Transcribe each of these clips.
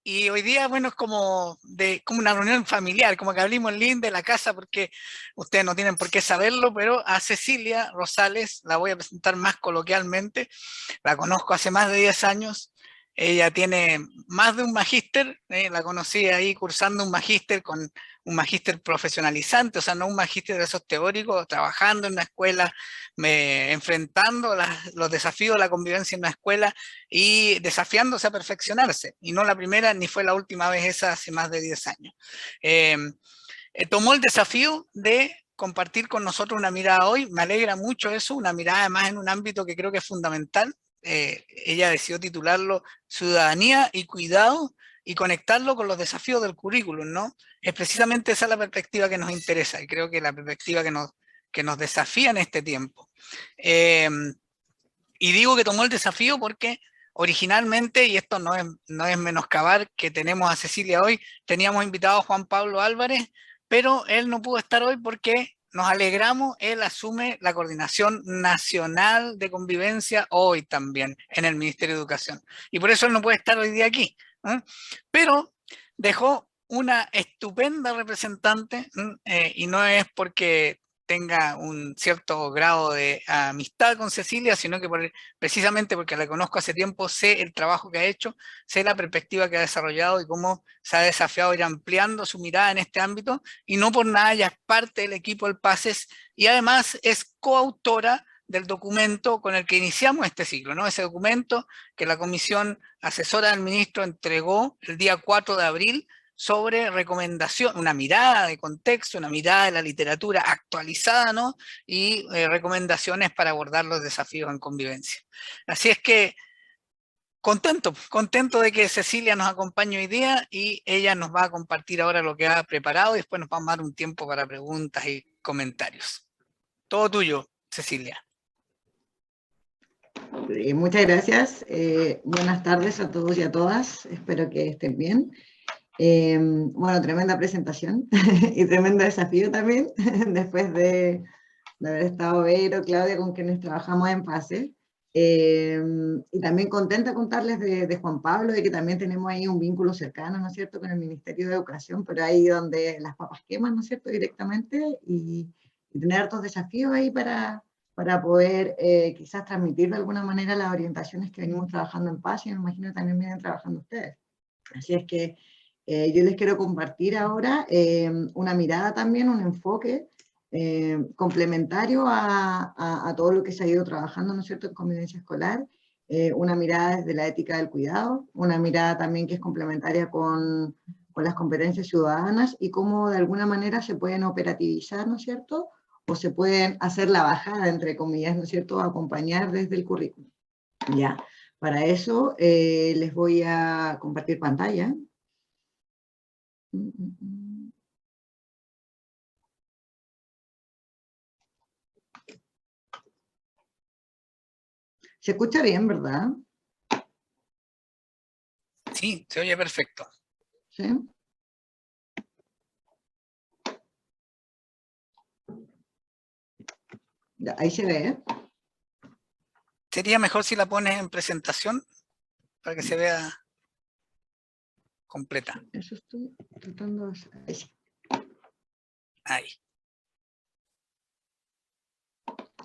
Y hoy día, bueno, es como una reunión familiar, como que abrimos el link de la casa, porque ustedes no tienen por qué saberlo, pero a Cecilia Rosales la voy a presentar más coloquialmente. La conozco hace más de 10 años. Ella tiene más de un magíster, la conocí ahí cursando un magíster con un magíster profesionalizante, o sea, no un magíster de esos teóricos, trabajando en una escuela, enfrentando los desafíos de la convivencia en una escuela y desafiándose a perfeccionarse. Y no la primera ni fue la última vez, esa hace más de 10 años. Eh, Tomó el desafío de compartir con nosotros una mirada hoy. Me alegra mucho eso, una mirada además en un ámbito que creo que es fundamental. Ella decidió titularlo Ciudadanía y Cuidado y conectarlo con los desafíos del currículum, ¿no? Es precisamente esa la perspectiva que nos interesa y creo que la perspectiva que nos desafía en este tiempo. Y digo que tomó el desafío porque originalmente, y esto no es menoscabar que tenemos a Cecilia hoy, teníamos invitado a Juan Pablo Álvarez, pero él no pudo estar hoy porque nos alegramos, él asume la coordinación nacional de convivencia hoy también en el Ministerio de Educación. Y por eso él no puede estar hoy día aquí. ¿Eh? Pero dejó una estupenda representante, y no es porque tenga un cierto grado de amistad con Cecilia, sino que precisamente porque la conozco hace tiempo, sé el trabajo que ha hecho, sé la perspectiva que ha desarrollado y cómo se ha desafiado a ir ampliando su mirada en este ámbito, y no por nada ya es parte del equipo del PACES, y además es coautora del documento con el que iniciamos este ciclo, ¿no? Ese documento que la Comisión Asesora del Ministro entregó el día 4 de abril, sobre recomendación, una mirada de contexto, una mirada de la literatura actualizada, ¿no? Y recomendaciones para abordar los desafíos en convivencia. Así es que contento de que Cecilia nos acompañe hoy día y ella nos va a compartir ahora lo que ha preparado y después nos vamos a dar un tiempo para preguntas y comentarios. Todo tuyo, Cecilia. Muchas gracias. Buenas tardes a todos y a todas. Espero que estén bien. Bueno, tremenda presentación y tremendo desafío también, después de haber estado Vero, Claudia, con quienes trabajamos en PACE. Y también contenta contarles de Juan Pablo, de que también tenemos ahí un vínculo cercano, ¿no es cierto?, con el Ministerio de Educación, pero ahí donde las papas queman, ¿no es cierto?, directamente, y tener hartos desafíos ahí para poder quizás transmitir de alguna manera las orientaciones que venimos trabajando en PACE, y me imagino que también vienen trabajando ustedes. Así es que yo les quiero compartir ahora una mirada también, un enfoque complementario a todo lo que se ha ido trabajando, ¿no es cierto?, en convivencia escolar, una mirada desde la ética del cuidado, una mirada también que es complementaria con las competencias ciudadanas y cómo de alguna manera se pueden operativizar, ¿no es cierto?, o se pueden hacer la bajada, entre comillas, ¿no es cierto?, acompañar desde el currículum. Ya, para eso les voy a compartir pantalla. Se escucha bien, ¿verdad? Sí, se oye perfecto. ¿Sí? Ya, ahí se ve. Sería mejor si la pones en presentación para que se vea completa. Eso estoy tratando de hacer. Ahí sí. Ahí.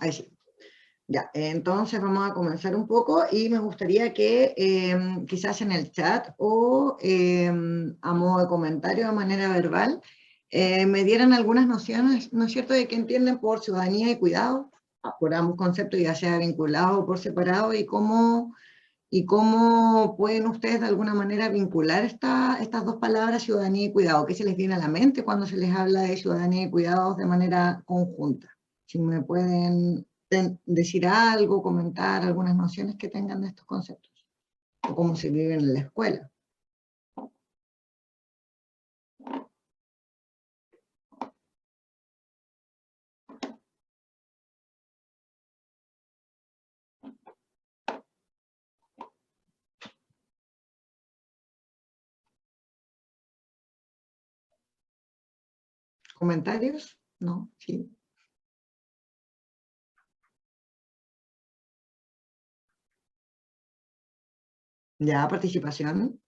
Ahí sí. Ya, entonces vamos a comenzar un poco y me gustaría que quizás en el chat o a modo de comentario de manera verbal me dieran algunas nociones, ¿no es cierto?, de qué entienden por ciudadanía y cuidado, por ambos conceptos, ya sea vinculado o por separado, y cómo pueden ustedes de alguna manera vincular estas dos palabras, ciudadanía y cuidado. ¿Qué se les viene a la mente cuando se les habla de ciudadanía y cuidados de manera conjunta? Si me pueden decir algo, comentar algunas nociones que tengan de estos conceptos, o cómo se viven en la escuela. ¿Comentarios? No, sí. Ya, participación.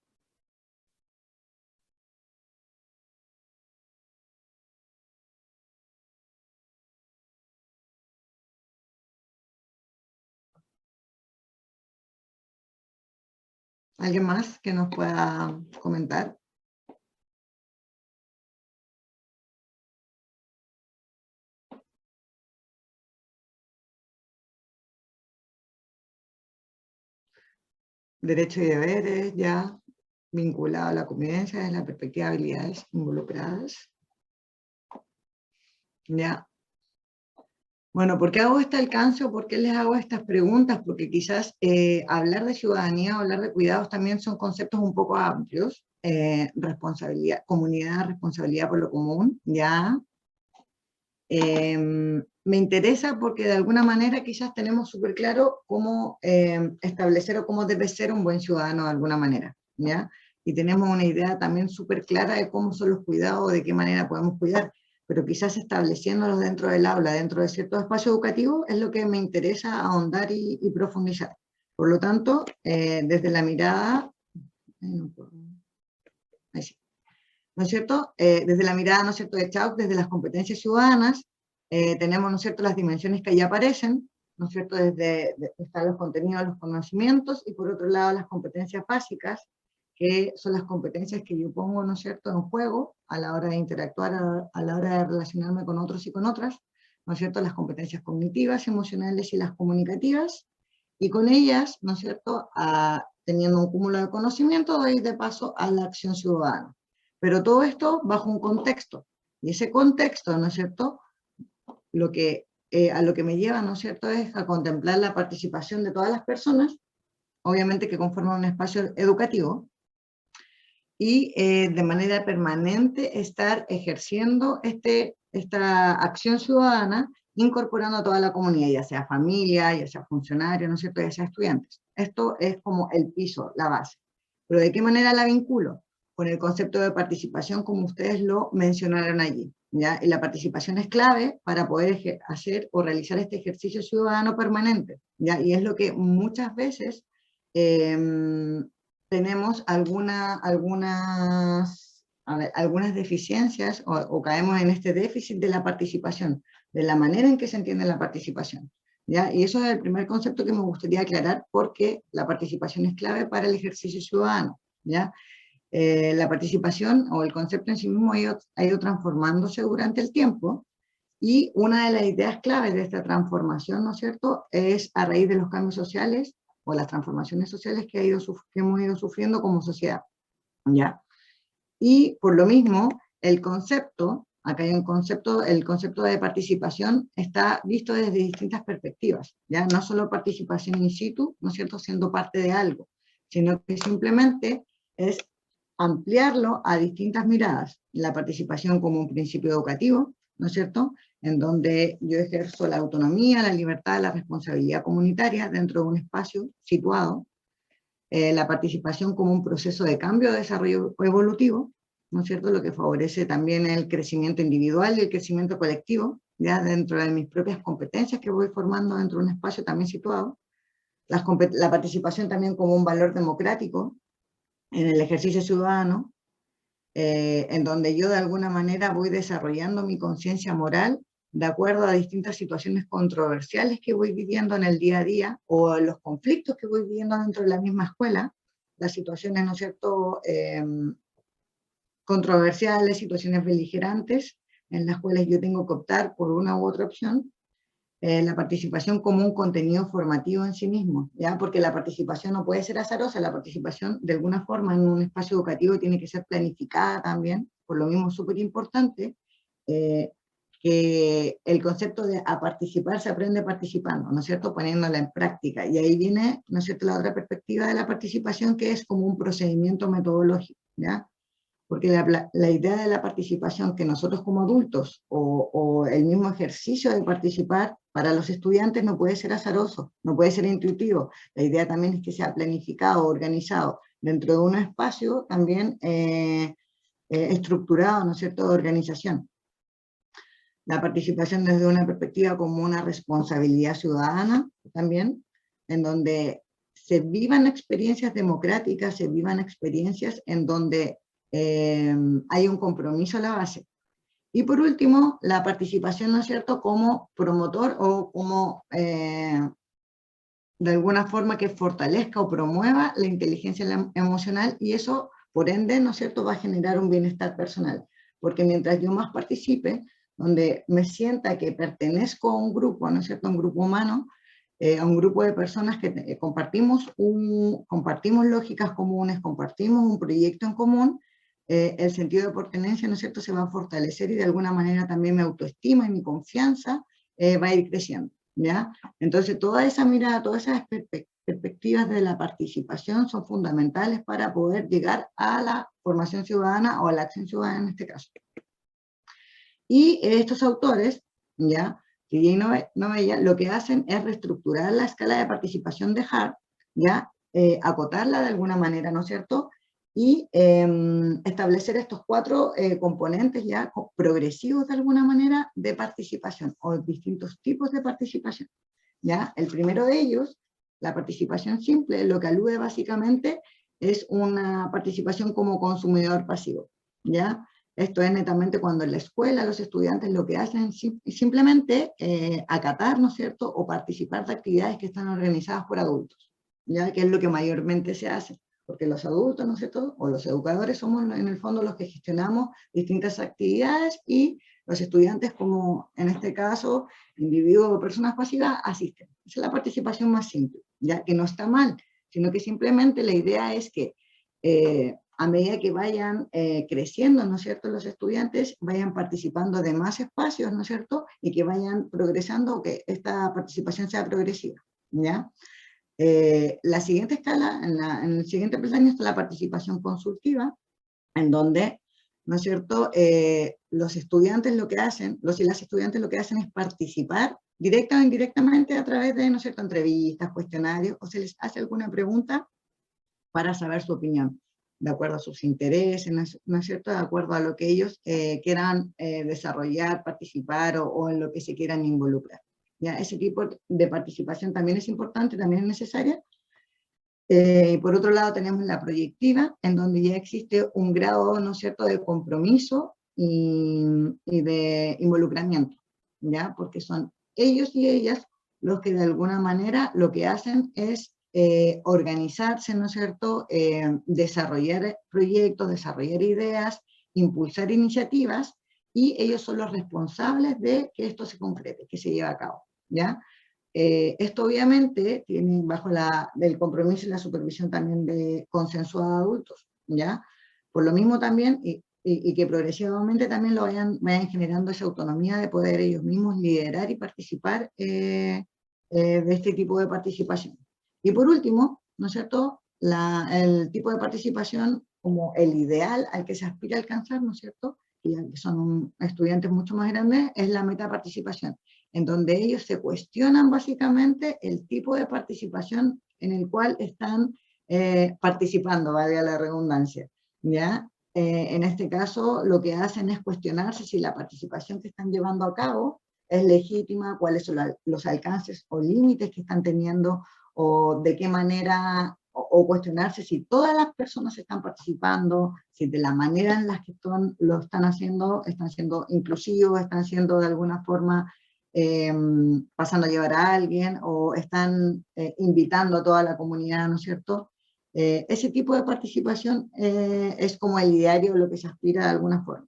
¿Alguien más que nos pueda comentar? Derechos y deberes, ya vinculado a la convivencia desde la perspectiva de habilidades involucradas. Ya. Bueno, ¿por qué hago este alcance o por qué les hago estas preguntas? Porque quizás hablar de ciudadanía o hablar de cuidados también son conceptos un poco amplios. Responsabilidad, comunidad, responsabilidad por lo común, ya. Me interesa porque de alguna manera quizás tenemos súper claro cómo establecer o cómo debe ser un buen ciudadano de alguna manera, ¿ya? Y tenemos una idea también súper clara de cómo son los cuidados, de qué manera podemos cuidar, pero quizás estableciéndolos dentro del aula, dentro de ciertos espacios educativos, es lo que me interesa ahondar y profundizar. Por lo tanto, desde la mirada... Ahí sí. ¿No es cierto? Desde la mirada, ¿no es cierto?, de Chauc, desde las competencias ciudadanas, tenemos, ¿no es cierto?, las dimensiones que ahí aparecen, ¿no es cierto?, están los contenidos, los conocimientos, y por otro lado las competencias básicas, que son las competencias que yo pongo, ¿no es cierto?, en juego a la hora de interactuar, a la hora de relacionarme con otros y con otras, ¿no es cierto?, las competencias cognitivas, emocionales y las comunicativas, y con ellas, ¿no es cierto?, teniendo un cúmulo de conocimiento, doy de paso a la acción ciudadana. Pero todo esto bajo un contexto, y ese contexto, ¿no es cierto?, a lo que me lleva, ¿no es cierto?, es a contemplar la participación de todas las personas, obviamente que conforman un espacio educativo, y de manera permanente estar ejerciendo esta acción ciudadana, incorporando a toda la comunidad, ya sea familia, ya sea funcionarios, ¿no es cierto?, ya sea estudiantes. Esto es como el piso, la base. Pero ¿de qué manera la vinculo? Con el concepto de participación, como ustedes lo mencionaron allí, ¿ya? Y la participación es clave para poder hacer o realizar este ejercicio ciudadano permanente, ¿ya? Y es lo que muchas veces tenemos algunas deficiencias o caemos en este déficit de la participación, de la manera en que se entiende la participación, ¿ya? Y eso es el primer concepto que me gustaría aclarar, porque la participación es clave para el ejercicio ciudadano, ¿ya? La participación o el concepto en sí mismo ha ido transformándose durante el tiempo, y una de las ideas claves de esta transformación, ¿no es cierto?, es a raíz de los cambios sociales o las transformaciones sociales que hemos ido sufriendo como sociedad, ¿ya? Y por lo mismo, acá hay un concepto, el concepto de participación está visto desde distintas perspectivas, ¿ya? No solo participación in situ, ¿no es cierto?, siendo parte de algo, sino que simplemente es ampliarlo a distintas miradas. La participación como un principio educativo, ¿no es cierto?, en donde yo ejerzo la autonomía, la libertad, la responsabilidad comunitaria dentro de un espacio situado. La participación como un proceso de cambio, de desarrollo evolutivo, ¿no es cierto?, lo que favorece también el crecimiento individual y el crecimiento colectivo, ya dentro de mis propias competencias que voy formando dentro de un espacio también situado. La participación también como un valor democrático en el ejercicio ciudadano, en donde yo de alguna manera voy desarrollando mi conciencia moral de acuerdo a distintas situaciones controversiales que voy viviendo en el día a día, o los conflictos que voy viviendo dentro de la misma escuela, las situaciones, ¿no es cierto?, controversiales, situaciones beligerantes, en las cuales yo tengo que optar por una u otra opción. La participación como un contenido formativo en sí mismo, ¿ya? Porque la participación no puede ser azarosa, la participación de alguna forma en un espacio educativo tiene que ser planificada también, por lo mismo es súper importante que el concepto de a participar se aprende participando, ¿no es cierto?, poniéndola en práctica, y ahí viene, ¿no es cierto?, la otra perspectiva de la participación, que es como un procedimiento metodológico, ¿ya? Porque la idea de la participación que nosotros como adultos o el mismo ejercicio de participar para los estudiantes no puede ser azaroso, no puede ser intuitivo. La idea también es que sea planificado, organizado, dentro de un espacio también estructurado, ¿no es cierto?, de organización. La participación desde una perspectiva como una responsabilidad ciudadana también, en donde se vivan experiencias democráticas, se vivan experiencias en donde hay un compromiso a la base. Y por último, la participación, ¿no es cierto?, como promotor o como de alguna forma que fortalezca o promueva la inteligencia emocional, y eso, por ende, ¿no es cierto?, va a generar un bienestar personal. Porque mientras yo más participe, donde me sienta que pertenezco a un grupo, ¿no es cierto?, a un grupo humano, a un grupo de personas que compartimos lógicas comunes, compartimos un proyecto en común, el sentido de pertenencia, ¿no es cierto?, se va a fortalecer, y de alguna manera también mi autoestima y mi confianza va a ir creciendo, ¿ya? Entonces, toda esa mirada, todas esas perspectivas de la participación son fundamentales para poder llegar a la formación ciudadana o a la acción ciudadana en este caso. Y estos autores, ¿ya?, y Novella, lo que hacen es reestructurar la escala de participación de Hart, ¿ya?, acotarla de alguna manera, ¿no es cierto?, y establecer estos 4 componentes ya progresivos de alguna manera de participación, o distintos tipos de participación, ¿ya? El primero de ellos, la participación simple, lo que alude básicamente es una participación como consumidor pasivo, ¿ya? Esto es netamente cuando en la escuela los estudiantes lo que hacen es simplemente acatar, ¿no es cierto?, o participar de actividades que están organizadas por adultos, ¿ya?, que es lo que mayormente se hace, porque los adultos, ¿no es cierto?, o los educadores somos en el fondo los que gestionamos distintas actividades, y los estudiantes, como en este caso, individuos o personas pasivas, asisten. Esa es la participación más simple, ya que no está mal, sino que simplemente la idea es que a medida que vayan creciendo, ¿no es cierto?, los estudiantes vayan participando de más espacios, ¿no es cierto?, y que vayan progresando, que esta participación sea progresiva, ¿ya? La siguiente escala, en el siguiente peldaño, está la participación consultiva, en donde, ¿no es cierto?, los estudiantes lo que hacen, los y las estudiantes lo que hacen es participar directa o indirectamente a través de, ¿no es cierto?, entrevistas, cuestionarios, o se les hace alguna pregunta para saber su opinión, de acuerdo a sus intereses, ¿no es cierto?, de acuerdo a lo que ellos quieran desarrollar, participar, o en lo que se quieran involucrar. ¿Ya? Ese tipo de participación también es importante, también es necesaria. Por otro lado tenemos la proyectiva, en donde ya existe un grado, ¿no es cierto?, de compromiso y de involucramiento, ¿ya? Porque son ellos y ellas los que de alguna manera lo que hacen es organizarse, ¿no es cierto?, desarrollar proyectos, desarrollar ideas, impulsar iniciativas, y ellos son los responsables de que esto se concrete, que se lleve a cabo, ¿ya? Esto obviamente tiene bajo el compromiso y la supervisión también de consensuados adultos, ¿ya? Por lo mismo también, y que progresivamente también lo vayan generando esa autonomía de poder ellos mismos liderar y participar de este tipo de participación. Y por último, ¿no es cierto?, el tipo de participación como el ideal al que se aspira a alcanzar, ¿no es cierto?, que son estudiantes mucho más grandes, es la metaparticipación, en donde ellos se cuestionan básicamente el tipo de participación en el cual están participando, valga la redundancia, ¿ya? En este caso, lo que hacen es cuestionarse si la participación que están llevando a cabo es legítima, cuáles son los alcances o límites que están teniendo, o de qué manera, o cuestionarse si todas las personas están participando, si de la manera en la que lo están siendo inclusivos, están siendo de alguna forma pasando a llevar a alguien, o están invitando a toda la comunidad, ¿no es cierto? Ese tipo de participación es como el ideario, lo que se aspira de alguna forma.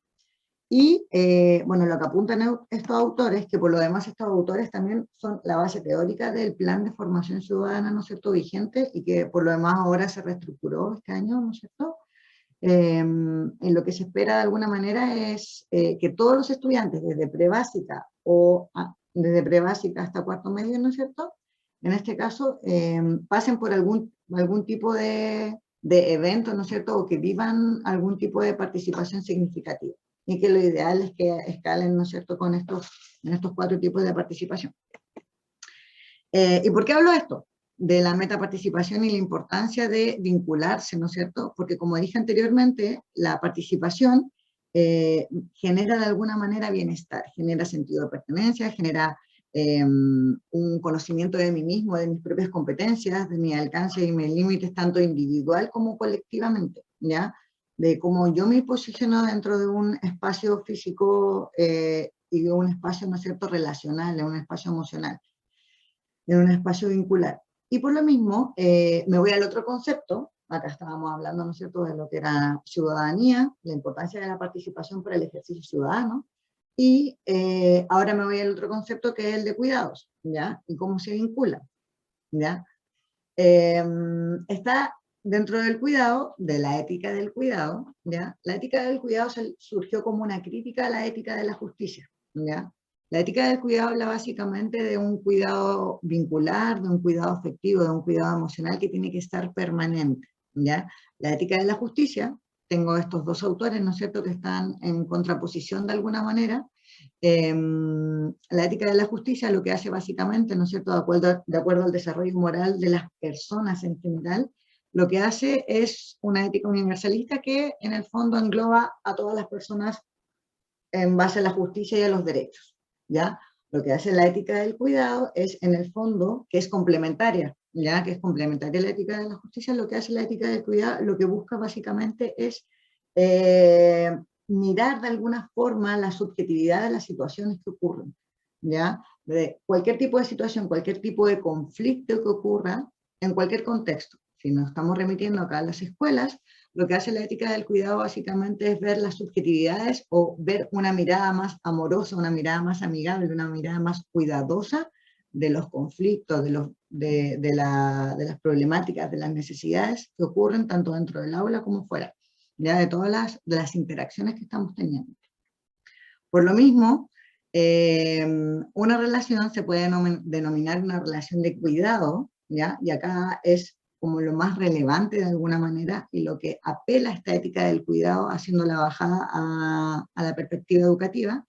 Y, bueno, lo que apuntan estos autores, que por lo demás estos autores también son la base teórica del plan de formación ciudadana, ¿no es cierto?, vigente, y que por lo demás ahora se reestructuró este año, ¿no es cierto? En lo que se espera de alguna manera es que todos los estudiantes, desde prebásica hasta cuarto medio, ¿no es cierto?, en este caso, pasen por algún tipo de evento, ¿no es cierto?, o que vivan algún tipo de participación significativa, y que lo ideal es que escalen, ¿no es cierto?, en estos 4 tipos de participación. ¿Y por qué hablo de esto? De la metaparticipación y la importancia de vincularse, ¿no es cierto? Porque, como dije anteriormente, la participación genera de alguna manera bienestar, genera sentido de pertenencia, genera un conocimiento de mí mismo, de mis propias competencias, de mi alcance y mis límites, tanto individual como colectivamente, ¿ya? De cómo yo me posiciono dentro de un espacio físico y de un espacio, ¿no es cierto?, relacional, de un espacio emocional, en un espacio vincular. Y por lo mismo, me voy al otro concepto. Acá estábamos hablando, ¿no es cierto?, de lo que era ciudadanía, la importancia de la participación para el ejercicio ciudadano, y ahora me voy al otro concepto, que es el de cuidados, ¿ya? Y cómo se vincula, ¿ya? Está dentro del cuidado, de la ética del cuidado, ¿ya? La ética del cuidado surgió como una crítica a la ética de la justicia, ¿ya? La ética del cuidado habla básicamente de un cuidado vincular, de un cuidado afectivo, de un cuidado emocional que tiene que estar permanente, ¿ya? La ética de la justicia, tengo estos dos autores, ¿no es cierto?, que están en contraposición de alguna manera. La ética de la justicia lo que hace básicamente, ¿no es cierto?, de acuerdo al desarrollo moral de las personas en general, lo que hace es una ética universalista que en el fondo engloba a todas las personas en base a la justicia y a los derechos, ¿ya? Lo que hace la ética del cuidado es, en el fondo, que es complementaria, ¿ya? Que es complementaria a la ética de la justicia. Lo que hace la ética del cuidado, lo que busca básicamente es mirar de alguna forma la subjetividad de las situaciones que ocurren, ¿ya? De cualquier tipo de situación, cualquier tipo de conflicto que ocurra, en cualquier contexto. Si nos estamos remitiendo acá a las escuelas, lo que hace la ética del cuidado básicamente es ver las subjetividades o ver una mirada más amorosa, una mirada más amigable, una mirada más cuidadosa de los conflictos, de las problemáticas, de las necesidades que ocurren tanto dentro del aula como fuera, ya de todas las interacciones que estamos teniendo. Por lo mismo, una relación se puede denominar una relación de cuidado, ¿ya? Y acá es como lo más relevante de alguna manera y lo que apela a esta ética del cuidado, haciendo la bajada a la perspectiva educativa,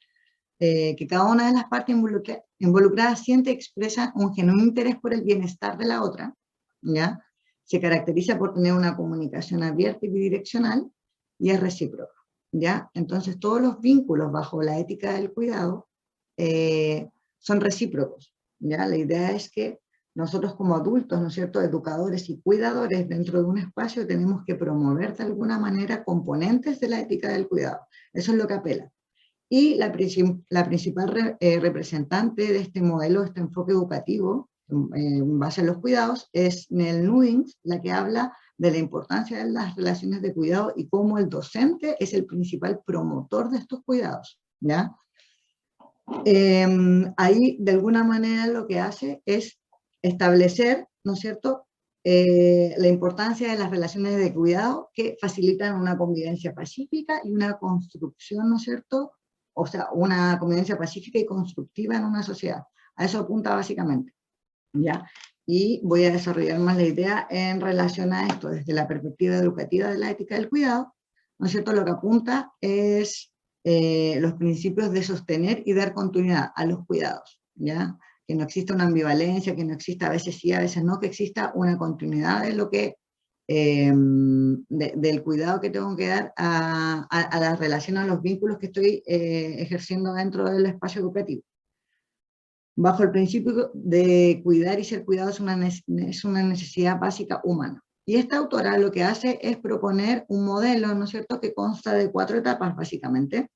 que cada una de las partes involucradas siente y expresa un genuino interés por el bienestar de la otra, ¿ya? Se caracteriza por tener una comunicación abierta y bidireccional y es recíproca, ¿ya? Entonces todos los vínculos bajo la ética del cuidado son recíprocos, ¿ya? La idea es que nosotros como adultos, ¿no es cierto?, educadores y cuidadores dentro de un espacio tenemos que promover de alguna manera componentes de la ética del cuidado. Eso es lo que apela. Y la principal representante de este modelo, este enfoque educativo, en base a los cuidados, es Nell Newings, la que habla de la importancia de las relaciones de cuidado y cómo el docente es el principal promotor de estos cuidados, ¿ya? Ahí, de alguna manera, lo que hace es establecer, ¿no es cierto?, la importancia de las relaciones de cuidado que facilitan una convivencia pacífica y una construcción, ¿no es cierto?, o sea, una convivencia pacífica y constructiva en una sociedad. A eso apunta básicamente, ¿ya? Y voy a desarrollar más la idea en relación a esto, desde la perspectiva educativa de la ética del cuidado, ¿no es cierto? Lo que apunta es los principios de sostener y dar continuidad a los cuidados, ¿ya? Que no exista una ambivalencia, que no exista a veces sí, a veces no, que exista una continuidad de lo que, del cuidado que tengo que dar a la relación, a los vínculos que estoy ejerciendo dentro del espacio educativo. Bajo el principio de cuidar y ser cuidado es una necesidad básica humana. Y esta autora lo que hace es proponer un modelo, ¿no es cierto?, que consta de 4 etapas básicamente,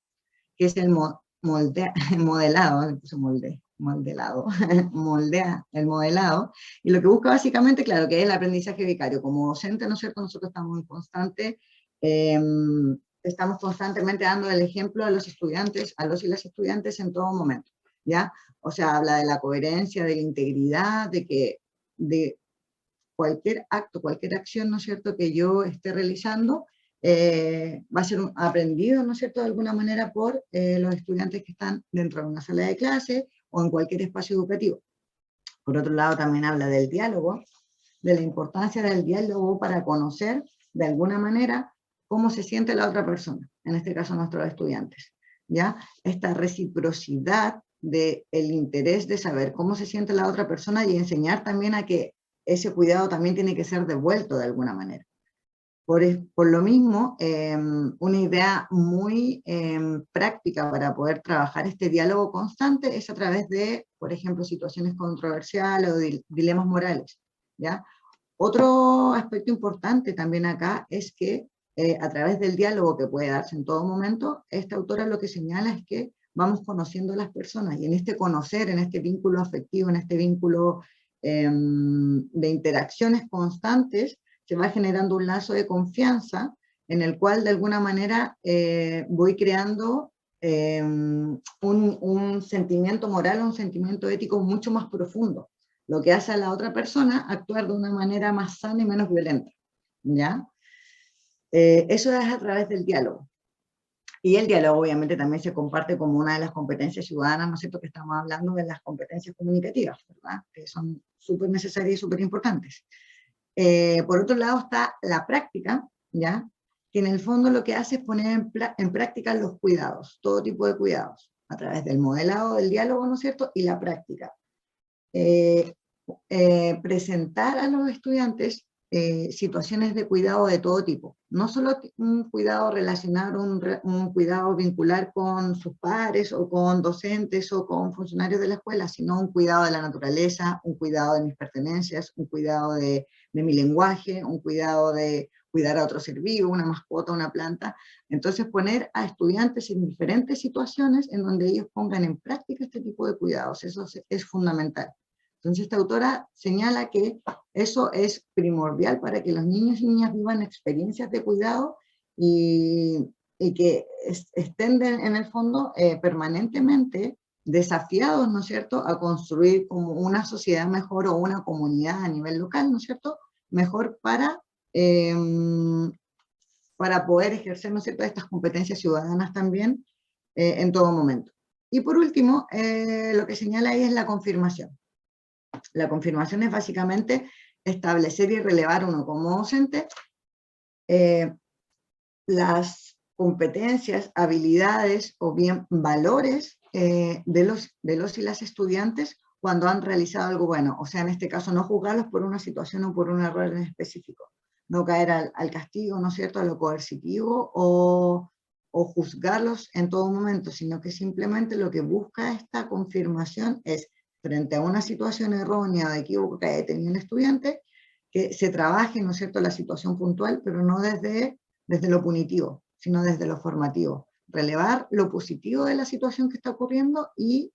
que es el modelado, el modelado, y lo que busca básicamente, claro, que es el aprendizaje vicario. Como docente, ¿no es cierto?, nosotros estamos en constante, estamos constantemente dando el ejemplo a los estudiantes, a los y las estudiantes en todo momento, ¿ya? O sea, habla de la coherencia, de la integridad, de cualquier acto, cualquier acción, ¿no es cierto?, que yo esté realizando, va a ser aprendido, ¿no es cierto?, de alguna manera por los estudiantes que están dentro de una sala de clase o en cualquier espacio educativo. Por otro lado, también habla del diálogo, de la importancia del diálogo para conocer, de alguna manera, cómo se siente la otra persona, en este caso nuestros estudiantes, ¿ya? Esta reciprocidad del interés de saber cómo se siente la otra persona y enseñar también a que ese cuidado también tiene que ser devuelto de alguna manera. Por lo mismo, una idea muy práctica para poder trabajar este diálogo constante es a través de, por ejemplo, situaciones controversiales o dilemas morales, ¿ya? Otro aspecto importante también acá es que a través del diálogo que puede darse en todo momento, esta autora lo que señala es que vamos conociendo a las personas y en este conocer, en este vínculo afectivo, en este vínculo de interacciones constantes, se va generando un lazo de confianza en el cual de alguna manera voy creando un sentimiento moral, un sentimiento ético mucho más profundo, lo que hace a la otra persona actuar de una manera más sana y menos violenta, ¿ya? Eso es a través del diálogo. Y el diálogo obviamente también se comparte como una de las competencias ciudadanas, ¿no es cierto?, que estamos hablando de las competencias comunicativas, ¿verdad?, que son súper necesarias y súper importantes. Por otro lado está la práctica, ¿ya?, que en el fondo lo que hace es poner en práctica los cuidados, todo tipo de cuidados, a través del modelado, del diálogo, ¿no es cierto?, y la práctica. Presentar a los estudiantes situaciones de cuidado de todo tipo, no solo un cuidado relacionado, un cuidado vincular con sus pares o con docentes o con funcionarios de la escuela, sino un cuidado de la naturaleza, un cuidado de mis pertenencias, un cuidado de mi lenguaje, un cuidado de cuidar a otro ser vivo, una mascota, una planta. Entonces poner a estudiantes en diferentes situaciones en donde ellos pongan en práctica este tipo de cuidados, eso es fundamental. Entonces esta autora señala que eso es primordial para que los niños y niñas vivan experiencias de cuidado y que estén en el fondo permanentemente desafiados, ¿no es cierto?, a construir como una sociedad mejor o una comunidad a nivel local, ¿no es cierto?, mejor para poder ejercer, ¿no es cierto?, estas competencias ciudadanas también en todo momento. Y por último, lo que señala ahí es la confirmación. La confirmación es básicamente establecer y relevar uno como docente las competencias, habilidades o bien valores de los y las estudiantes cuando han realizado algo bueno. O sea, en este caso, no juzgarlos por una situación o por un error en específico. No caer al castigo, ¿no es cierto?, a lo coercitivo o juzgarlos en todo momento, sino que simplemente lo que busca esta confirmación es, frente a una situación errónea o de equívoco que haya tenido el estudiante, que se trabaje, ¿no es cierto?, la situación puntual, pero no desde lo punitivo, sino desde lo formativo. Relevar lo positivo de la situación que está ocurriendo y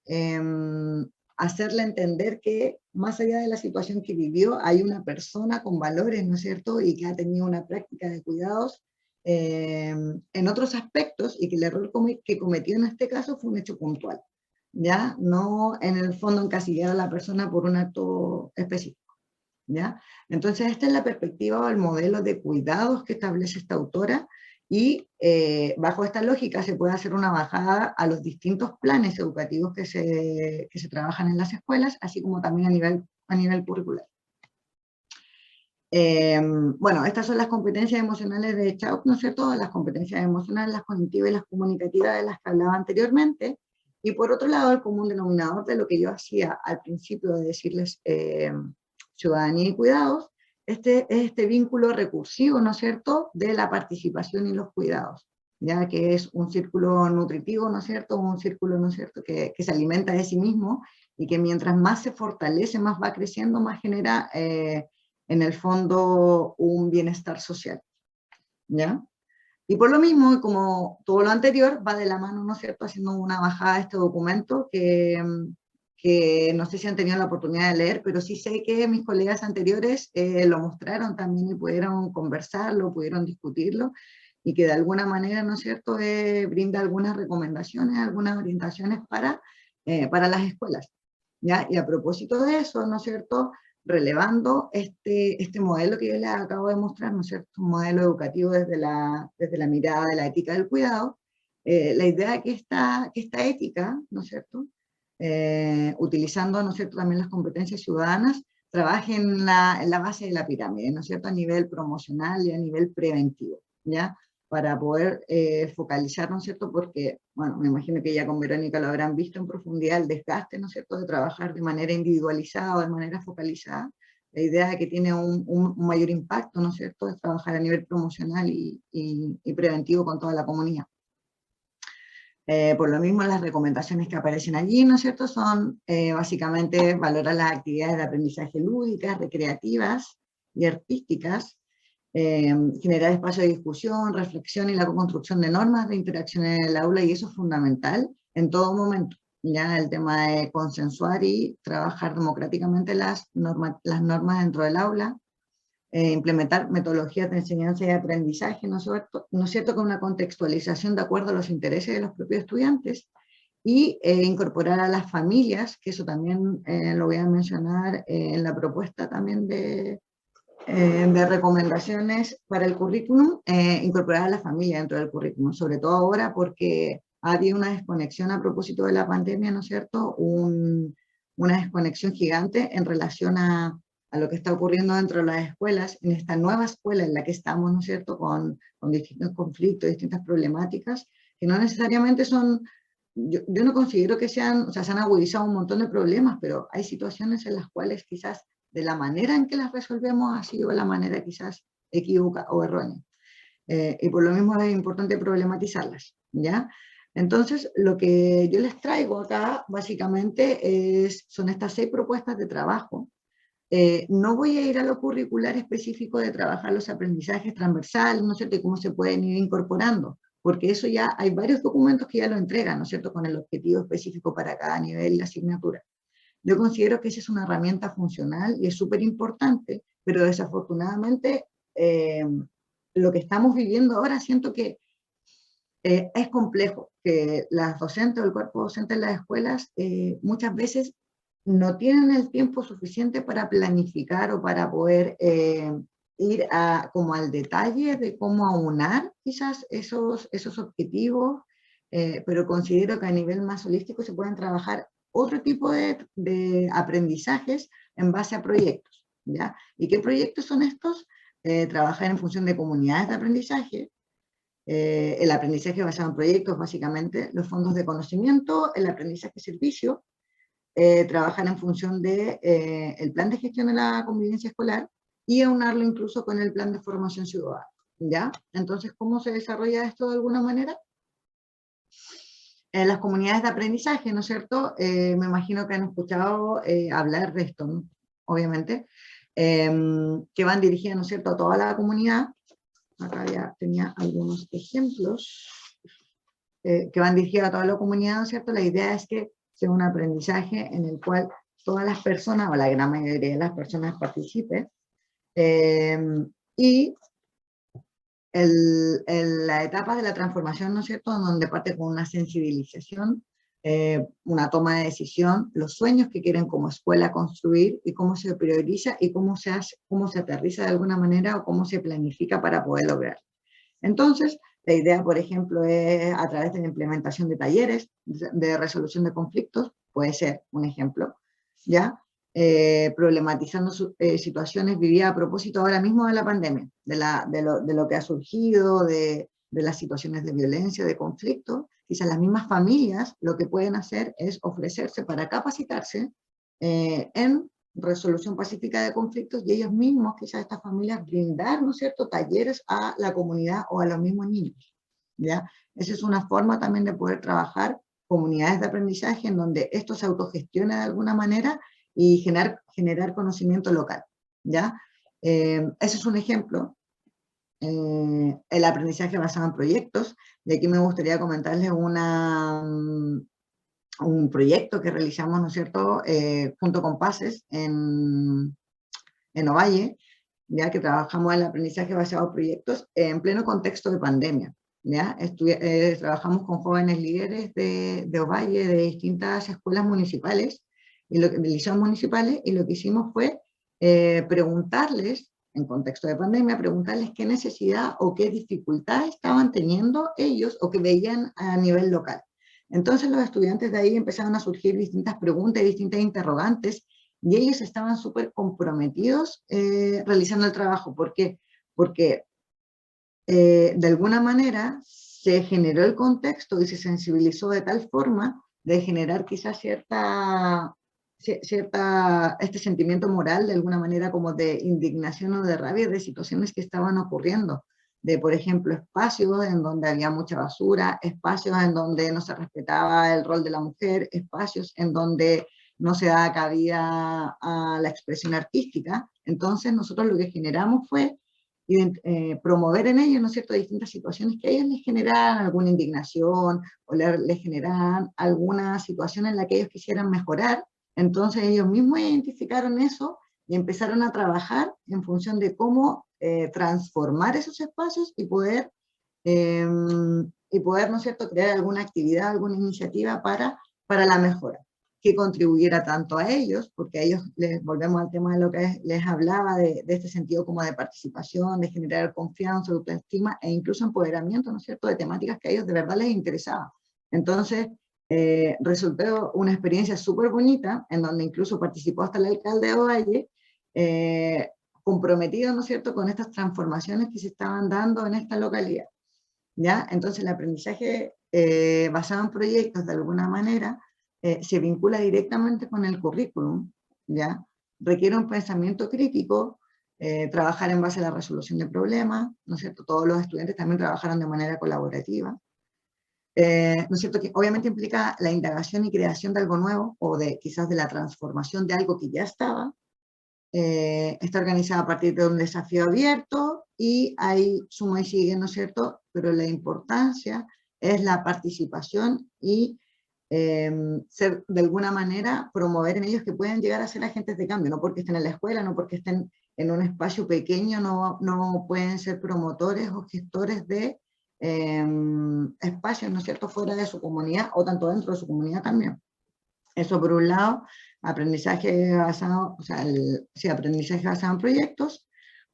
hacerle entender que más allá de la situación que vivió, hay una persona con valores, ¿no es cierto?, y que ha tenido una práctica de cuidados en otros aspectos, y que el error que cometió en este caso fue un hecho puntual, ¿ya? No en el fondo encasillar a la persona por un acto específico, ¿ya? Entonces esta es la perspectiva o el modelo de cuidados que establece esta autora, y bajo esta lógica se puede hacer una bajada a los distintos planes educativos que se trabajan en las escuelas, así como también a nivel curricular. Bueno, estas son las competencias emocionales de Chao, ¿no es cierto?, las competencias emocionales, las cognitivas y las comunicativas de las que hablaba anteriormente, y por otro lado el común denominador de lo que yo hacía al principio de decirles ciudadanía y cuidados, es este vínculo recursivo, ¿no es cierto?, de la participación y los cuidados, ya que es un círculo nutritivo, ¿no es cierto?, un círculo, ¿no es cierto?, que se alimenta de sí mismo, y que mientras más se fortalece, más va creciendo, más genera en el fondo un bienestar social, ¿ya? Y por lo mismo, como todo lo anterior, va de la mano, ¿no es cierto?, haciendo una bajada a este documento que no sé si han tenido la oportunidad de leer, pero sí sé que mis colegas anteriores lo mostraron también y pudieron conversarlo, pudieron discutirlo, y que de alguna manera, ¿no es cierto?, brinda algunas recomendaciones, algunas orientaciones para las escuelas, ¿ya? Y a propósito de eso, ¿no es cierto?, relevando este modelo que yo les acabo de mostrar, ¿no es cierto?, un modelo educativo desde la mirada de la ética del cuidado, la idea de que esta ética, ¿no es cierto?, utilizando, ¿no es cierto?, también las competencias ciudadanas, trabaje en la base de la pirámide, ¿no es cierto?, a nivel promocional y a nivel preventivo, ¿ya?, para poder focalizar, ¿no es cierto?, porque, bueno, me imagino que ya con Verónica lo habrán visto en profundidad, el desgaste, ¿no es cierto?, de trabajar de manera individualizada o de manera focalizada. La idea de que tiene un mayor impacto, ¿no es cierto?, es trabajar a nivel promocional y preventivo con toda la comunidad. Por lo mismo, las recomendaciones que aparecen allí, ¿no es cierto?, son básicamente valorar las actividades de aprendizaje lúdicas, recreativas y artísticas, generar espacio de discusión, reflexión y la construcción de normas de interacción en el aula, y eso es fundamental en todo momento, ya el tema de consensuar y trabajar democráticamente las normas dentro del aula, implementar metodologías de enseñanza y aprendizaje, ¿no es cierto?, con una contextualización de acuerdo a los intereses de los propios estudiantes, y incorporar a las familias, que eso también lo voy a mencionar en la propuesta también de recomendaciones para el currículum, incorporar a la familia dentro del currículum, sobre todo ahora porque ha habido una desconexión a propósito de la pandemia, ¿no es cierto?, una desconexión gigante en relación a lo que está ocurriendo dentro de las escuelas, en esta nueva escuela en la que estamos, ¿no es cierto?, con distintos conflictos, distintas problemáticas, que no necesariamente son, yo no considero que sean, o sea, se han agudizado un montón de problemas, pero hay situaciones en las cuales quizás de la manera en que las resolvemos ha sido la manera quizás equívoca o errónea. Y por lo mismo es importante problematizarlas, ¿ya? Entonces, lo que yo les traigo acá, básicamente, son estas 6 propuestas de trabajo. No voy a ir a lo curricular específico de trabajar los aprendizajes transversales, ¿no es cierto?, y cómo se pueden ir incorporando, porque eso ya hay varios documentos que ya lo entregan, ¿no es cierto?, con el objetivo específico para cada nivel de asignatura. Yo considero que esa es una herramienta funcional y es súper importante, pero desafortunadamente lo que estamos viviendo ahora siento que es complejo, que las docentes o el cuerpo docente en las escuelas muchas veces no tienen el tiempo suficiente para planificar o para poder ir como al detalle de cómo aunar quizás esos objetivos, pero considero que a nivel más holístico se pueden trabajar otro tipo de aprendizajes en base a proyectos, ¿ya? ¿Y qué proyectos son estos? Trabajar en función de comunidades de aprendizaje, el aprendizaje basado en proyectos, básicamente, los fondos de conocimiento, el aprendizaje servicio, trabajar en función de el plan de gestión de la convivencia escolar y aunarlo incluso con el plan de formación ciudadana, ¿ya? Entonces, ¿cómo se desarrolla esto de alguna manera? Las comunidades de aprendizaje, ¿no es cierto? Me imagino que han escuchado hablar de esto, ¿no?, obviamente, que van dirigidas, ¿no es cierto?, a toda la comunidad. Acá ya tenía algunos ejemplos que van dirigidos a toda la comunidad, ¿no es cierto? La idea es que sea un aprendizaje en el cual todas las personas, o la gran mayoría de las personas, participen, y la etapa de la transformación, ¿no es cierto?, donde parte con una sensibilización, una toma de decisión, los sueños que quieren como escuela construir y cómo se prioriza y cómo se aterriza de alguna manera o cómo se planifica para poder lograr. Entonces, la idea, por ejemplo, es a través de la implementación de talleres de resolución de conflictos, puede ser un ejemplo, ¿ya? Problematizando situaciones vividas a propósito ahora mismo de la pandemia, de lo que ha surgido, de las situaciones de violencia, de conflicto. Quizás las mismas familias lo que pueden hacer es ofrecerse para capacitarse en resolución pacífica de conflictos, y ellos mismos, quizás estas familias, brindar, ¿no es cierto?, talleres a la comunidad o a los mismos niños, ¿ya? Esa es una forma también de poder trabajar comunidades de aprendizaje en donde esto se autogestiona de alguna manera y generar conocimiento local, ¿ya? Ese es un ejemplo. El aprendizaje basado en proyectos, y aquí me gustaría comentarles un proyecto que realizamos, ¿no es cierto?, junto con PACES en Ovalle, ya que trabajamos el aprendizaje basado en proyectos en pleno contexto de pandemia, ¿ya? Trabajamos con jóvenes líderes de Ovalle, de distintas escuelas municipales, de liceos municipales, y lo que hicimos fue preguntarles, en contexto de pandemia, preguntarles qué necesidad o qué dificultad estaban teniendo ellos o que veían a nivel local. Entonces los estudiantes de ahí empezaron a surgir distintas preguntas y distintas interrogantes, y ellos estaban súper comprometidos realizando el trabajo. ¿Por qué? Porque de alguna manera se generó el contexto y se sensibilizó de tal forma de generar quizás este sentimiento moral, de alguna manera como de indignación o de rabia de situaciones que estaban ocurriendo, de, por ejemplo, espacios en donde había mucha basura, espacios en donde no se respetaba el rol de la mujer, espacios en donde no se daba cabida a la expresión artística. Entonces nosotros lo que generamos fue promover en ellos, ¿no es cierto?, distintas situaciones que a ellos les generaran alguna indignación o les generaran alguna situación en la que ellos quisieran mejorar. Entonces ellos mismos identificaron eso y empezaron a trabajar en función de cómo transformar esos espacios y poder, ¿no es cierto?, crear alguna actividad, alguna iniciativa para la mejora, que contribuyera tanto a ellos, porque a ellos, les volvemos al tema de lo que les hablaba, de este sentido como de participación, de generar confianza, autoestima e incluso empoderamiento, ¿no es cierto?, de temáticas que a ellos de verdad les interesaban. Entonces, resultó una experiencia súper bonita, en donde incluso participó hasta el alcalde de Ovalle, comprometido, ¿no es cierto?, con estas transformaciones que se estaban dando en esta localidad, ¿ya? Entonces el aprendizaje basado en proyectos, de alguna manera, se vincula directamente con el currículum, ¿ya? Requiere un pensamiento crítico, trabajar en base a la resolución de problemas, ¿no es cierto? Todos los estudiantes también trabajaron de manera colaborativa. ¿No es cierto?, que obviamente implica la indagación y creación de algo nuevo, o quizás de la transformación de algo que ya estaba. Está organizada a partir de un desafío abierto, y ahí suma y sigue, ¿no es cierto?, pero la importancia es la participación y ser, de alguna manera, promover en ellos que pueden llegar a ser agentes de cambio, no porque estén en la escuela, no porque estén en un espacio pequeño, no pueden ser promotores o gestores de espacios, ¿no es cierto?, fuera de su comunidad, o tanto dentro de su comunidad también. Eso por un lado, aprendizaje basado, o sea, aprendizaje basado en proyectos.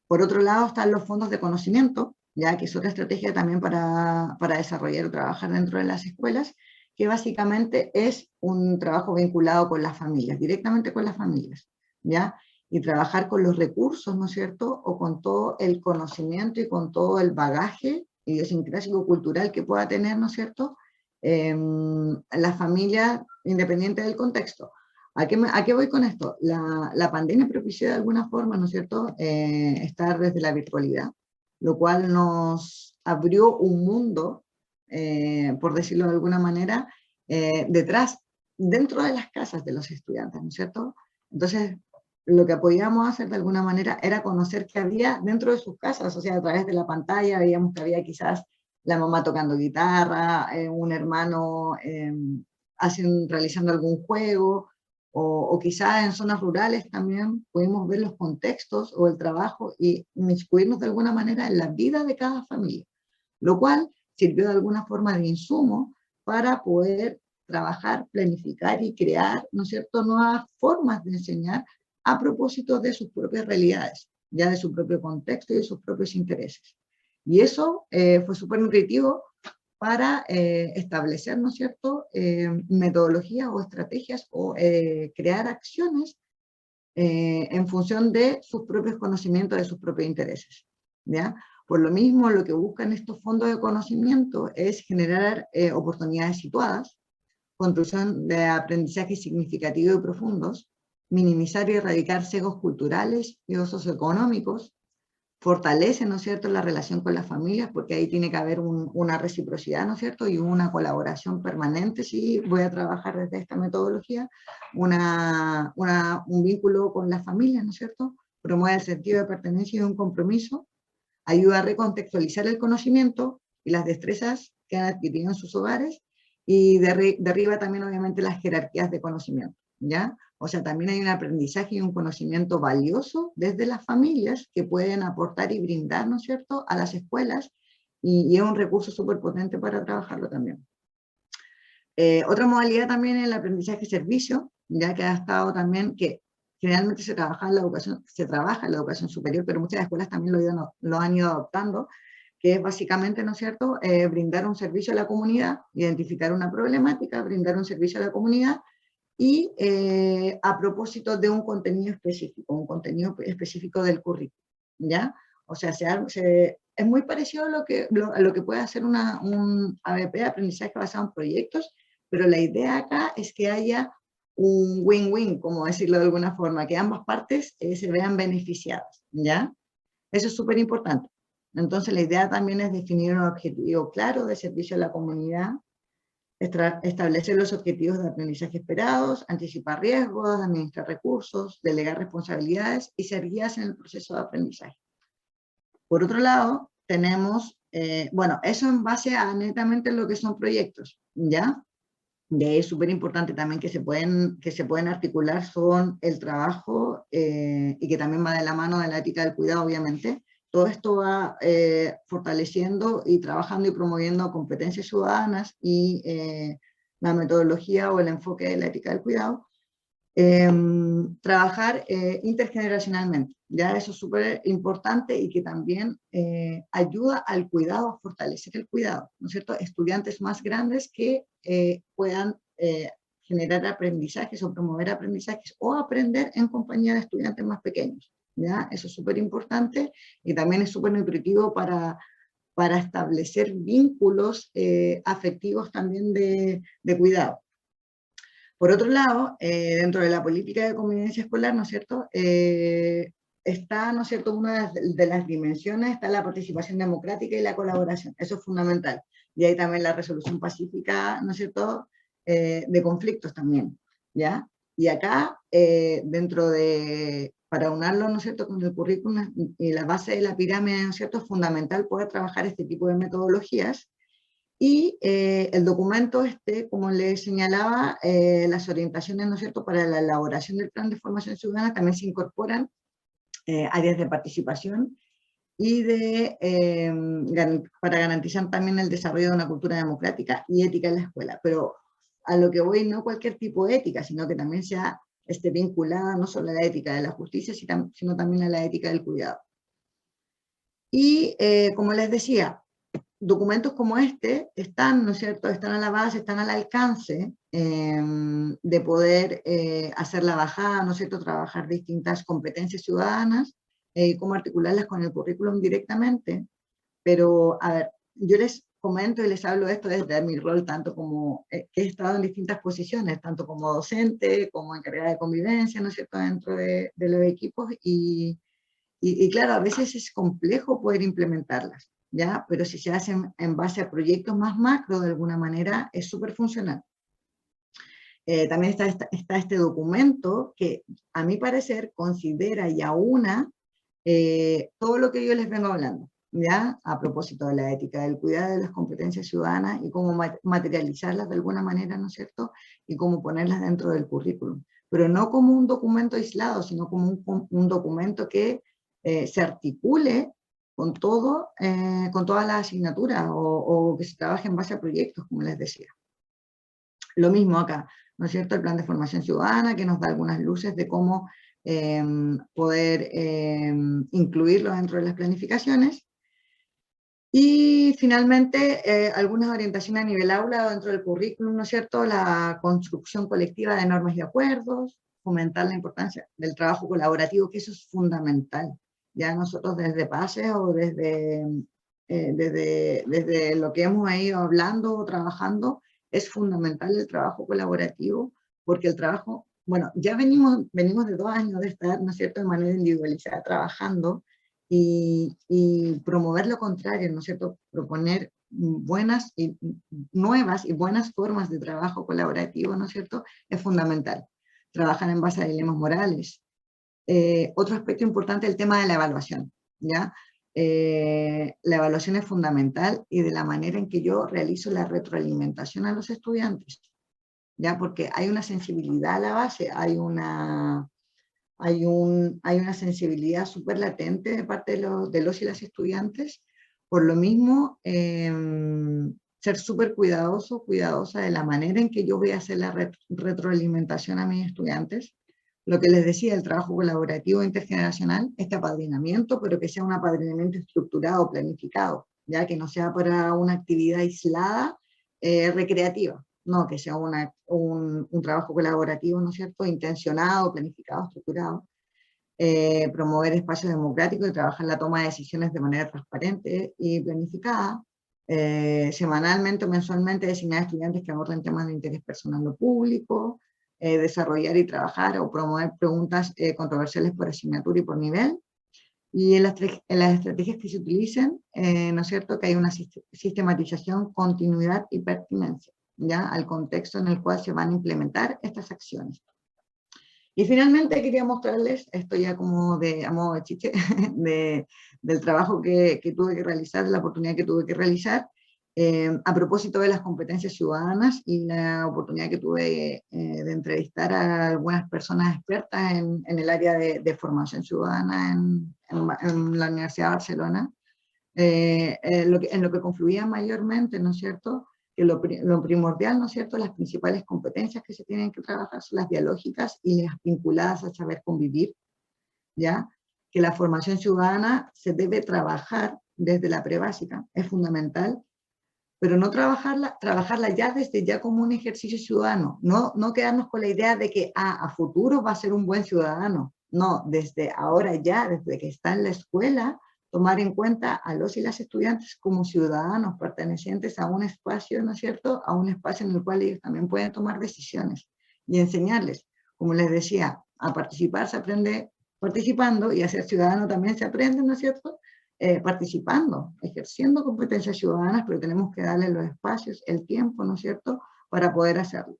Por otro lado están los fondos de conocimiento, ya que es otra estrategia también para desarrollar o trabajar dentro de las escuelas, que básicamente es un trabajo vinculado con las familias, directamente con las familias, ¿ya? Y trabajar con los recursos, ¿no es cierto?, o con todo el conocimiento y con todo el bagaje idiosincrásico cultural que pueda tener, ¿no es cierto?, la familia, independiente del contexto. ¿A qué voy con esto? La pandemia propició de alguna forma, ¿no es cierto?, estar desde la virtualidad, lo cual nos abrió un mundo, por decirlo de alguna manera, dentro de las casas de los estudiantes, ¿no es cierto? Entonces, lo que podíamos hacer de alguna manera era conocer qué había dentro de sus casas, o sea, a través de la pantalla veíamos que había quizás la mamá tocando guitarra, un hermano realizando algún juego, o quizás en zonas rurales también pudimos ver los contextos o el trabajo y inmiscuirnos de alguna manera en la vida de cada familia, lo cual sirvió de alguna forma de insumo para poder trabajar, planificar y crear, ¿no es cierto?, nuevas formas de enseñar a propósito de sus propias realidades, ya de su propio contexto y de sus propios intereses. Y eso fue súper nutritivo para establecer, ¿no es cierto?, metodologías o estrategias o crear acciones en función de sus propios conocimientos, de sus propios intereses, ¿ya? Por lo mismo, lo que buscan estos fondos de conocimiento es generar oportunidades situadas, construcción de aprendizajes significativos y profundos, minimizar y erradicar sesgos culturales y o socioeconómicos, fortalece, ¿no es cierto?, la relación con las familias, porque ahí tiene que haber una reciprocidad, ¿no es cierto?, y una colaboración permanente, si voy a trabajar desde esta metodología, un vínculo con las familias, ¿no es cierto?, promueve el sentido de pertenencia y un compromiso, ayuda a recontextualizar el conocimiento y las destrezas que han adquirido en sus hogares, y derriba también obviamente las jerarquías de conocimiento, ¿ya? O sea, también hay un aprendizaje y un conocimiento valioso desde las familias que pueden aportar y brindar, ¿no es cierto?, a las escuelas, y es un recurso súper potente para trabajarlo también. Otra modalidad también es el aprendizaje servicio, ya que ha estado también, que generalmente se trabaja en la educación superior, pero muchas escuelas también lo han ido adoptando, que es básicamente, ¿no es cierto?, brindar un servicio a la comunidad, identificar una problemática, brindar un servicio a la comunidad, y a propósito de un contenido específico del currículo, ¿ya? O sea, es muy parecido a lo que puede hacer un ABP, aprendizaje basado en proyectos, pero la idea acá es que haya un win-win, como decirlo de alguna forma, que ambas partes se vean beneficiadas, ¿ya? Eso es súper importante. Entonces, la idea también es definir un objetivo claro de servicio a la comunidad, establecer los objetivos de aprendizaje esperados, anticipar riesgos, administrar recursos, delegar responsabilidades y ser guías en el proceso de aprendizaje. Por otro lado, tenemos, bueno, eso en base a netamente lo que son proyectos, ¿ya? De ahí es súper importante también que se pueden articular son el trabajo y que también va de la mano de la ética del cuidado, obviamente. Todo esto va fortaleciendo y trabajando y promoviendo competencias ciudadanas y la metodología o el enfoque de la ética del cuidado. Trabajar intergeneracionalmente, ya eso es súper importante y que también ayuda al cuidado, a fortalecer el cuidado, ¿no es cierto? Estudiantes más grandes que puedan generar aprendizajes o promover aprendizajes o aprender en compañía de estudiantes más pequeños, ¿ya? Eso es súper importante y también es súper nutritivo para establecer vínculos afectivos también de cuidado. Por otro lado, dentro de la política de convivencia escolar, ¿no es cierto?, está, ¿no es cierto?, una de las dimensiones está la participación democrática y la colaboración, eso es fundamental. Y hay también la resolución pacífica, ¿no es cierto?, de conflictos también, ¿ya? Y acá, dentro de, para unarlo, ¿no es cierto?, con el currículum y la base de la pirámide, ¿no es cierto?, es fundamental poder trabajar este tipo de metodologías. Y el documento, como les señalaba, las orientaciones, ¿no es cierto?, para la elaboración del plan de formación ciudadana también se incorporan áreas de participación y para garantizar también el desarrollo de una cultura democrática y ética en la escuela. Pero a lo que voy, no cualquier tipo de ética, sino que también sea vinculada no solo a la ética de la justicia, sino también a la ética del cuidado. Y como les decía, documentos como este están, ¿no es cierto?, están a la base, están al alcance de poder hacer la bajada, ¿no es cierto?, trabajar distintas competencias ciudadanas y cómo articularlas con el currículum directamente. Pero, a ver, yo les comento y les hablo de esto desde mi rol, tanto como que he estado en distintas posiciones, tanto como docente, como encargada de convivencia, ¿no es cierto?, dentro de los equipos, y claro, a veces es complejo poder implementarlas, ¿ya? Pero si se hacen en base a proyectos más macro, de alguna manera, es súper funcional. También está este documento que, a mi parecer, considera y aúna todo lo que yo les vengo hablando, ¿ya? A propósito de la ética del cuidado, de las competencias ciudadanas y cómo materializarlas de alguna manera, ¿no es cierto? Y cómo ponerlas dentro del currículum. Pero no como un documento aislado, sino como un documento que se articule con todo, con todas las asignaturas o que se trabaje en base a proyectos, como les decía. Lo mismo acá, ¿no es cierto? El plan de formación ciudadana que nos da algunas luces de cómo poder incluirlo dentro de las planificaciones. Y finalmente, algunas orientaciones a nivel aula o dentro del currículum, ¿no es cierto? La construcción colectiva de normas y acuerdos, fomentar la importancia del trabajo colaborativo, que eso es fundamental. Ya nosotros desde PASE o desde lo que hemos ido hablando o trabajando, es fundamental el trabajo colaborativo, porque el trabajo, bueno, ya venimos de 2 años de estar, ¿no es cierto?, de manera individualizada trabajando, y promover lo contrario, ¿no es cierto?, proponer buenas y nuevas y buenas formas de trabajo colaborativo, ¿no es cierto?, es fundamental. Trabajar en base a dilemas morales. Otro aspecto importante es el tema de la evaluación, ¿ya? La evaluación es fundamental y de la manera en que yo realizo la retroalimentación a los estudiantes, ¿ya? Porque hay una sensibilidad a la base, hay una sensibilidad súper latente de parte de los y las estudiantes. Por lo mismo, ser súper cuidadosa de la manera en que yo voy a hacer la retroalimentación a mis estudiantes. Lo que les decía, el trabajo colaborativo intergeneracional, este apadrinamiento, pero que sea un apadrinamiento estructurado, planificado, ya que no sea para una actividad aislada, recreativa. No, que sea un trabajo colaborativo, ¿no es cierto?, intencionado, planificado, estructurado. Promover espacios democráticos y trabajar la toma de decisiones de manera transparente y planificada. Semanalmente o mensualmente designar estudiantes que aborden temas de interés personal o público. Desarrollar y trabajar o promover preguntas controversiales por asignatura y por nivel. Y en las estrategias que se utilicen, ¿no es cierto?, que hay una sistematización, continuidad y pertinencia, ¿ya?, al contexto en el cual se van a implementar estas acciones. Y finalmente quería mostrarles, esto ya como a modo de chiche, del trabajo que tuve que realizar, de la oportunidad que tuve que realizar, a propósito de las competencias ciudadanas y la oportunidad que tuve de entrevistar a algunas personas expertas en el área de formación ciudadana en la Universidad de Barcelona, en lo que confluía mayormente, ¿no es cierto?, que lo primordial, ¿no es cierto?, las principales competencias que se tienen que trabajar son las biológicas y las vinculadas a saber convivir, ¿ya? Que la formación ciudadana se debe trabajar desde la prebásica, es fundamental, pero no trabajarla ya desde ya como un ejercicio ciudadano, no quedarnos con la idea de que a futuro va a ser un buen ciudadano, no, desde ahora ya, desde que está en la escuela, tomar en cuenta a los y las estudiantes como ciudadanos pertenecientes a un espacio, ¿no es cierto?, a un espacio en el cual ellos también pueden tomar decisiones y enseñarles, como les decía, a participar se aprende participando y a ser ciudadano también se aprende, ¿no es cierto?, participando, ejerciendo competencias ciudadanas, pero tenemos que darle los espacios, el tiempo, ¿no es cierto?, para poder hacerlo.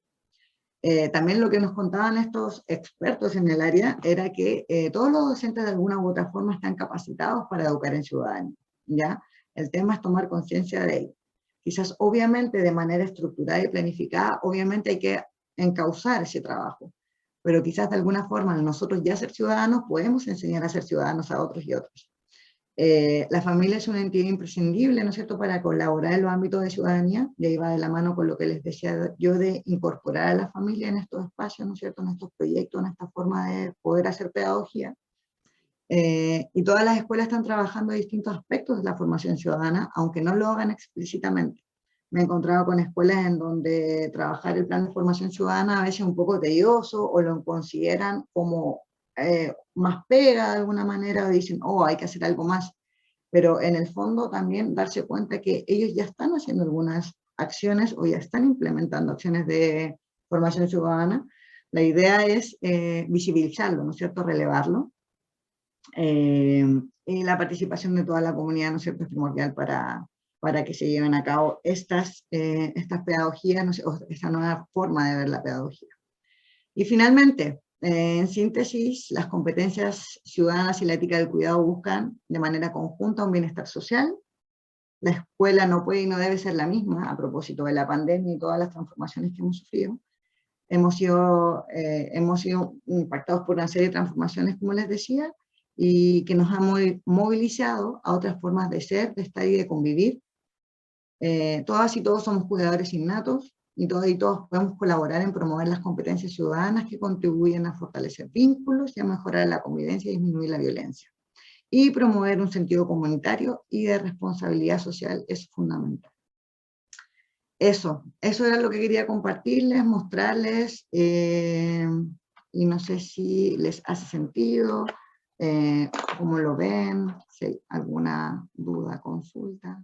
También lo que nos contaban estos expertos en el área era que todos los docentes de alguna u otra forma están capacitados para educar en ciudadanía, ¿ya? El tema es tomar conciencia de ello. Quizás obviamente de manera estructurada y planificada, obviamente hay que encauzar ese trabajo, pero quizás de alguna forma nosotros ya ser ciudadanos podemos enseñar a ser ciudadanos a otros y otros. La familia es una entidad imprescindible, ¿no es cierto?, para colaborar en los ámbitos de ciudadanía, y ahí va de la mano con lo que les decía yo de incorporar a la familia en estos espacios, ¿no es cierto?, en estos proyectos, en esta forma de poder hacer pedagogía. Y todas las escuelas están trabajando distintos aspectos de la formación ciudadana, aunque no lo hagan explícitamente. Me he encontrado con escuelas en donde trabajar el plan de formación ciudadana a veces es un poco tedioso o lo consideran como más pega de alguna manera, o dicen, oh, hay que hacer algo más. Pero en el fondo también darse cuenta que ellos ya están haciendo algunas acciones o ya están implementando acciones de formación ciudadana. La idea es visibilizarlo, ¿no es cierto?, relevarlo. Y la participación de toda la comunidad, ¿no es cierto?, es primordial para que se lleven a cabo estas pedagogías, ¿no? O esta nueva forma de ver la pedagogía. Y finalmente, en síntesis, las competencias ciudadanas y la ética del cuidado buscan de manera conjunta un bienestar social. La escuela no puede y no debe ser la misma a propósito de la pandemia y todas las transformaciones que hemos sufrido. Hemos sido impactados por una serie de transformaciones, como les decía, y que nos han movilizado a otras formas de ser, de estar y de convivir. Todas y todos somos cuidadores innatos, y todas y todos podemos colaborar en promover las competencias ciudadanas que contribuyen a fortalecer vínculos y a mejorar la convivencia y disminuir la violencia. Y promover un sentido comunitario y de responsabilidad social es fundamental. Eso era lo que quería compartirles, mostrarles, y no sé si les hace sentido, cómo lo ven, si hay alguna duda, consulta.